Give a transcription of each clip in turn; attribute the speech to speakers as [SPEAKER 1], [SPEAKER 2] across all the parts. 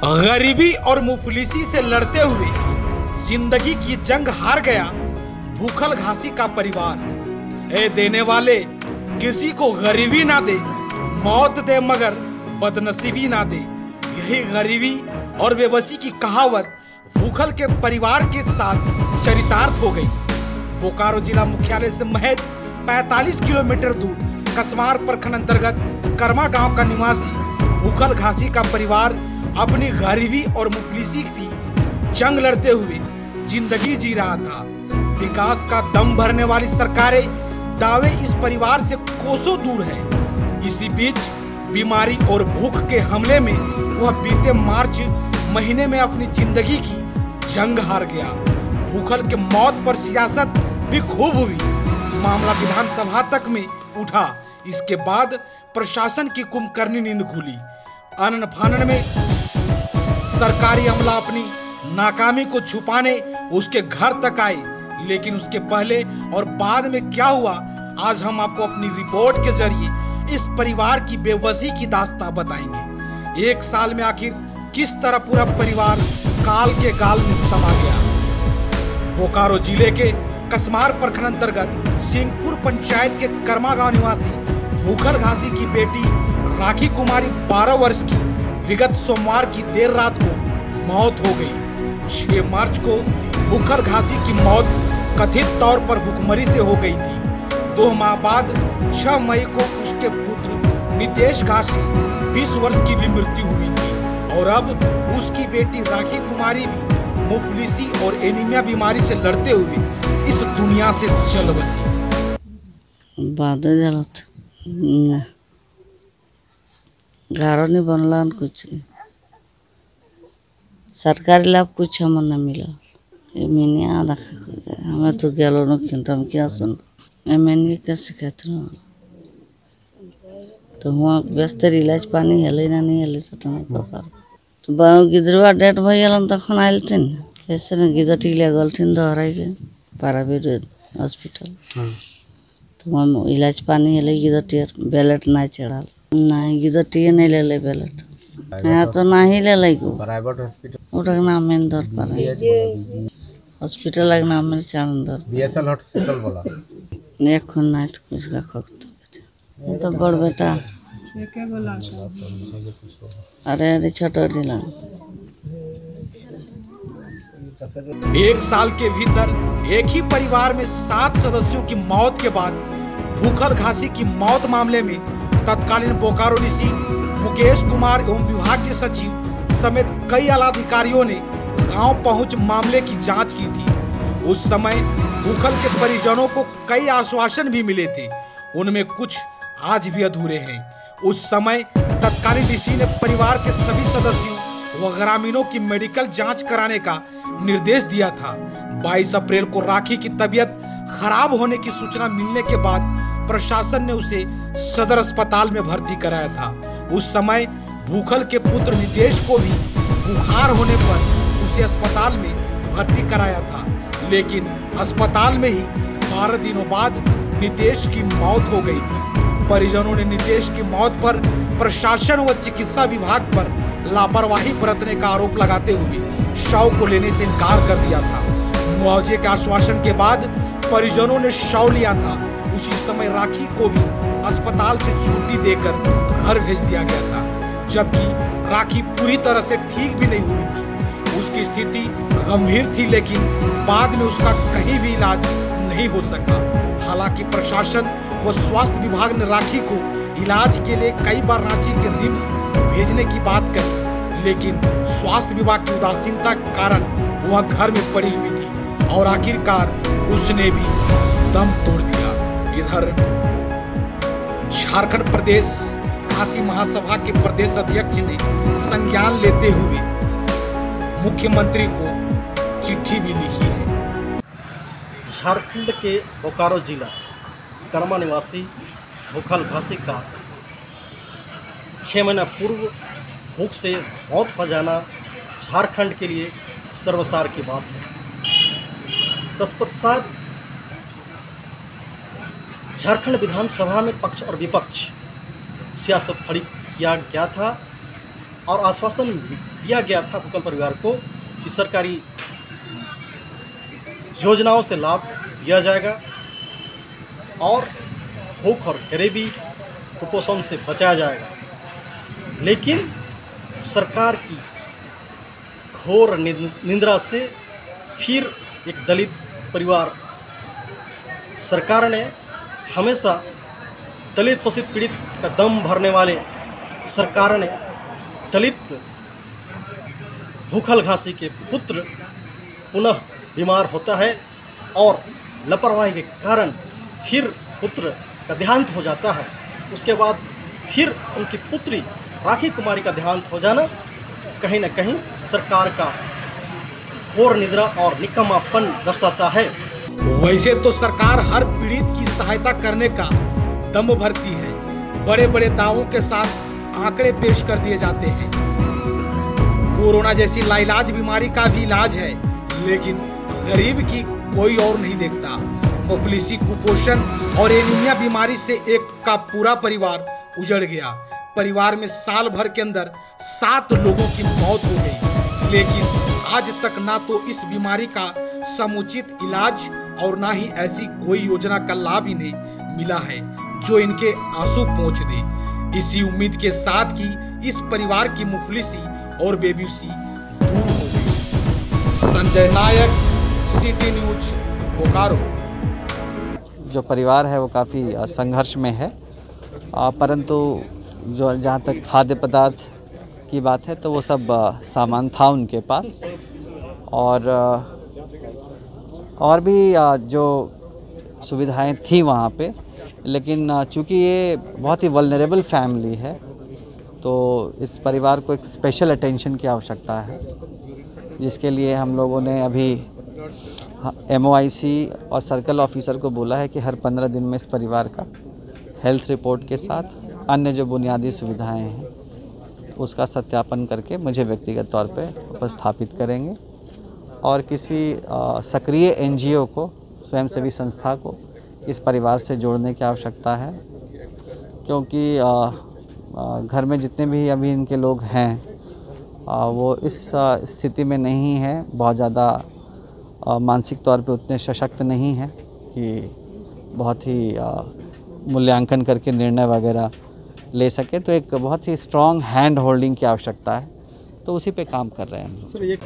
[SPEAKER 1] गरीबी और मुफलिसी से लड़ते हुए जिंदगी की जंग हार गया भूखल घासी का परिवार। ए देने वाले किसी को गरीबी ना दे, मौत दे मगर बदनसीबी ना दे। यही गरीबी और बेबसी की कहावत भूखल के परिवार के साथ चरितार्थ हो गई। बोकारो जिला मुख्यालय से महज 45 किलोमीटर दूर कसमार प्रखंड अंतर्गत कर्मा गांव का निवासी भूखल घासी का परिवार अपनी गरीबी और मुफलिसी की जंग लड़ते हुए जिंदगी जी रहा था। विकास का दम भरने वाली सरकारें दावे इस परिवार से कोसों दूर है। इसी बीच बीमारी और भूख के हमले में वह बीते मार्च महीने में अपनी जिंदगी की जंग हार गया। भूखल के मौत पर सियासत भी खूब हुई, मामला विधानसभा तक में उठा। इसके बाद प्रशासन की कुंभकर्णी नींद खुली। आनन फानन में सरकारी अमला अपनी नाकामी को छुपाने उसके घर तक आए, लेकिन उसके पहले और बाद में क्या हुआ आज हम आपको अपनी रिपोर्ट के जरिए इस परिवार की बेबसी की दास्तां बताएंगे। एक साल में आखिर किस तरह पूरा परिवार काल के गाल में समा गया। बोकारो जिले के कसमार प्रखंड अंतर्गत सिंहपुर पंचायत के कर्मा गांव निवासी भूखल घासी की बेटी राखी कुमारी 12 वर्ष की विगत सोमवार की देर रात को मौत हो गई। 6 मार्च को भूखल घासी की मौत कथित तौर पर भूखमरी से हो गई थी। 2 माह बाद 6 मई को उसके पुत्र नितेश घासी 20 वर्ष की भी मृत्यु हुई थी और अब उसकी बेटी राखी कुमारी भी मुफलिसी और एनीमिया बीमारी से लड़ते हुए इस दुनिया से चल बसी।
[SPEAKER 2] बाधे जलत घर नहीं बनला, कुछ नहीं सरकारी लाभ कुछ हमें न मिला। मैंने आधा हमें तो गलो न क्यों हम क्या सुन मैंने कैसे कहते ना तो हुआ बेस्तर इलाज पानी हेले ना नहीं हेले तो बाऊ गिद्रवा डेट भैलन तक आयल थीन कैसे ना गिद्र टीले गल थीन दोहराई के प्राइवेट हॉस्पिटल तो वहाँ इलाज पानी हेले गिद्र टीयर बैलेट ना चढ़ाल नहीं गिद्र टीयर नहीं ले ले बैलेट यहाँ तो ना ही ले ले को
[SPEAKER 3] प्राइवेट हॉस्पिटल
[SPEAKER 2] उठक नाम में दर पर हॉस्पिटल लग नाम में चांदर
[SPEAKER 3] बीएसएल हॉस्पिटल बोला
[SPEAKER 2] एक खून ना तो कुछ का खक्त ये तो बड़ बेटा अरे अरे छोटा ढीला।
[SPEAKER 1] एक साल के भीतर एक ही परिवार में 7 सदस्यों की मौत के बाद भूखल घासी की मौत मामले में तत्कालीन बोकारो डीसी मुकेश कुमार एवं विभाग के सचिव समेत कई आला अधिकारियों ने गांव पहुंच मामले की जांच की थी। उस समय भूखल के परिजनों को कई आश्वासन भी मिले थे, उनमें कुछ आज भी अधूरे हैं। उस समय तत्कालीन डीसी ने परिवार के सभी सदस्यों व ग्रामीणों की मेडिकल जांच कराने का निर्देश दिया था। 22 अप्रैल को राखी की तबीयत खराब होने की सूचना मिलने के बाद प्रशासन ने उसे सदर अस्पताल में भर्ती कराया था। उस समय भूखल के पुत्र नितेश को भी बुखार होने पर उसे अस्पताल में भर्ती कराया था, लेकिन अस्पताल में ही 12 दिनों बाद नितेश की मौत हो गई थी। परिजनों ने नितेश की मौत पर प्रशासन व चिकित्सा विभाग पर लापरवाही बरतने का आरोप लगाते हुए शव को लेने से इनकार कर दिया था। मुआवजे के आश्वासन के बाद परिजनों ने शव लिया था। उसी समय राखी को भी अस्पताल से छुट्टी देकर घर भेज दिया गया था, जबकि राखी पूरी तरह से ठीक भी नहीं हुई थी। उसकी स्थिति गंभीर थी, लेकिन बाद में उसका कहीं भी इलाज नहीं हो सका। हालांकि प्रशासन व स्वास्थ्य विभाग ने राखी को इलाज के लिए कई बार रांची के रिम्स भेजने की बात कही, लेकिन स्वास्थ्य विभाग की उदासीनता के कारण वह घर में पड़ी हुई थी और आखिरकार उसने भी दम तोड़ दिया। इधर झारखंड प्रदेश घासी महासभा के प्रदेश अध्यक्ष ने संज्ञान लेते हुए मुख्यमंत्री को चिट्ठी भी लिखी है।
[SPEAKER 4] झारखंड के बोकारो जिला कर्मा निवासी भूखल घासी का 6 महीना पूर्व भूख से मौत हो जाना झारखंड के लिए सर्वसार की बात है। तत्पश्चात झारखंड विधानसभा में पक्ष और विपक्ष सियासत खड़ी किया गया था और आश्वासन दिया गया था भूखल परिवार को कि सरकारी योजनाओं से लाभ दिया जाएगा और भूख और गरीबी कुपोषण से बचाया जाएगा। लेकिन सरकार की घोर निंदा से फिर एक दलित परिवार, सरकार ने हमेशा दलित शोषित पीड़ित का दम भरने वाले सरकार ने दलित भूखल घासी के पुत्र पुनः बीमार होता है और लापरवाही के कारण फिर पुत्र का देहांत हो जाता है। उसके बाद फिर उनकी पुत्री राखी कुमारी का देहांत हो जाना कहीं न कहीं सरकार का घोर निद्रा और निकम्मापन दर्शाता है।
[SPEAKER 1] वैसे तो सरकार हर पीड़ित की सहायता करने का दम भरती है, बड़े बड़े दावों के साथ आंकड़े पेश कर दिए जाते हैं। कोरोना जैसी लाइलाज बीमारी का भी इलाज है, लेकिन गरीब की कोई और नहीं देखता। मुफलिसी, कुपोषण और एनीमिया बीमारी से एक का पूरा परिवार उजड़ गया। परिवार में साल भर के अंदर 7 लोगों की मौत हो गई, लेकिन आज तक ना तो इस बीमारी का समुचित इलाज और ना ही ऐसी कोई योजना का लाभ इन्हें मिला है जो इनके आंसू पोंछ दे। इसी उम्मीद के साथ कि इस परिवार की मुफलिसी और बेबसी दूर हो गई। संजय नायक, सिटी न्यूज, बोकारो।
[SPEAKER 5] जो परिवार है वो काफ़ी संघर्ष में है, परंतु जो जहाँ तक खाद्य पदार्थ की बात है तो वो सब सामान था उनके पास, और भी जो सुविधाएं थी वहाँ पे, लेकिन चूँकि ये बहुत ही वल्नरेबल फैमिली है तो इस परिवार को एक स्पेशल अटेंशन की आवश्यकता है, जिसके लिए हम लोगों ने अभी MOIC और सर्कल ऑफिसर को बोला है कि हर 15 दिन में इस परिवार का हेल्थ रिपोर्ट के साथ अन्य जो बुनियादी सुविधाएं हैं उसका सत्यापन करके मुझे व्यक्तिगत तौर पे उपस्थापित करेंगे, और किसी सक्रिय NGO को, स्वयंसेवी संस्था को इस परिवार से जोड़ने की आवश्यकता है, क्योंकि घर में जितने भी अभी इनके लोग हैं वो इस स्थिति में नहीं हैं, बहुत ज़्यादा मानसिक तौर पे उतने सशक्त नहीं हैं कि बहुत ही मूल्यांकन करके निर्णय वगैरह ले सके। तो एक बहुत ही स्ट्रॉन्ग हैंड होल्डिंग की आवश्यकता है, तो उसी पे काम कर रहे हैं हम।
[SPEAKER 4] सर, ये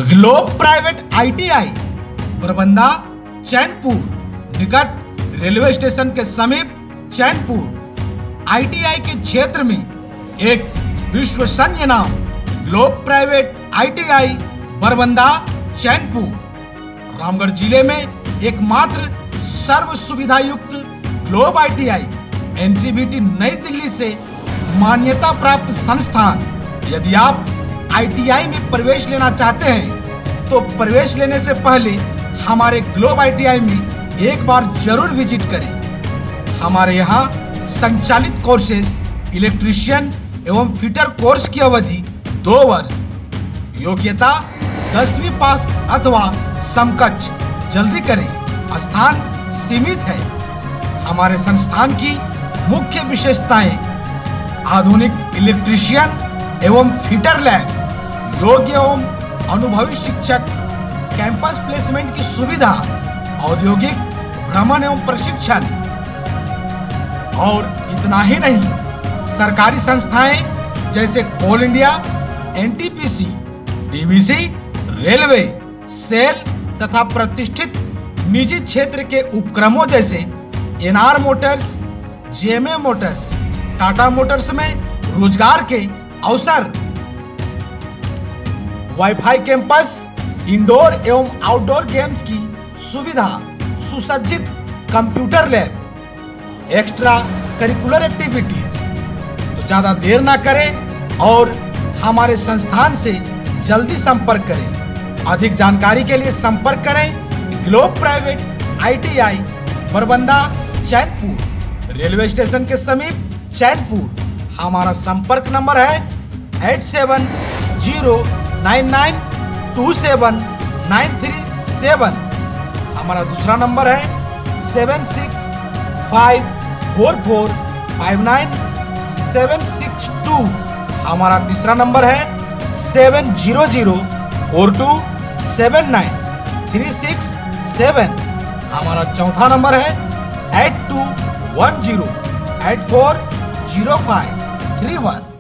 [SPEAKER 1] globe private ITI Barbanda, Chainpur निकट रेलवे स्टेशन के समीप चैनपुर। ITI के क्षेत्र में एक विश्वसनीय नाम Globe private ITI Barbanda, Chainpur. Ramgarh जिले में एकमात्र सर्व सुविधा युक्त ग्लोब ITI NCVT नई दिल्ली से मान्यता प्राप्त संस्थान। यदि आप ITI में प्रवेश लेना चाहते हैं तो प्रवेश लेने से पहले हमारे ग्लोब ITI में एक बार जरूर विजिट करें। हमारे यहाँ संचालित कोर्सेज इलेक्ट्रीशियन एवं फिटर कोर्स की अवधि 2 वर्ष, योग्यता 10वीं पास अथवा समकक्ष। जल्दी करें, स्थान सीमित है। हमारे संस्थान की मुख्य विशेषताएं: आधुनिक इलेक्ट्रीशियन एवं फिटर लैब, योग्य एवं अनुभवी शिक्षक, कैंपस प्लेसमेंट की सुविधा, औद्योगिक भ्रमण एवं प्रशिक्षण। और इतना ही नहीं, सरकारी संस्थाएं जैसे Coal India, NTPC, DVC, railway, SAIL तथा प्रतिष्ठित निजी क्षेत्र के उपक्रमों जैसे NR Motors, JMA Motors, Tata Motors में रोजगार के अवसर, वाईफाई कैंपस, इंडोर एवं आउटडोर गेम्स की सुविधा, सुसज्जित computer lab, extra curricular activities. तो ज्यादा देर ना करें और हमारे संस्थान से जल्दी संपर्क करें। अधिक जानकारी के लिए संपर्क करें Globe private ITI, Barbanda, Chainpur, railway station के समीप, चैनपुर। हमारा संपर्क नंबर है 8709927937। हमारा दूसरा नंबर है 7654459762। हमारा तीसरा नंबर है 7004279367। हमारा चौथा नंबर है 8210840531।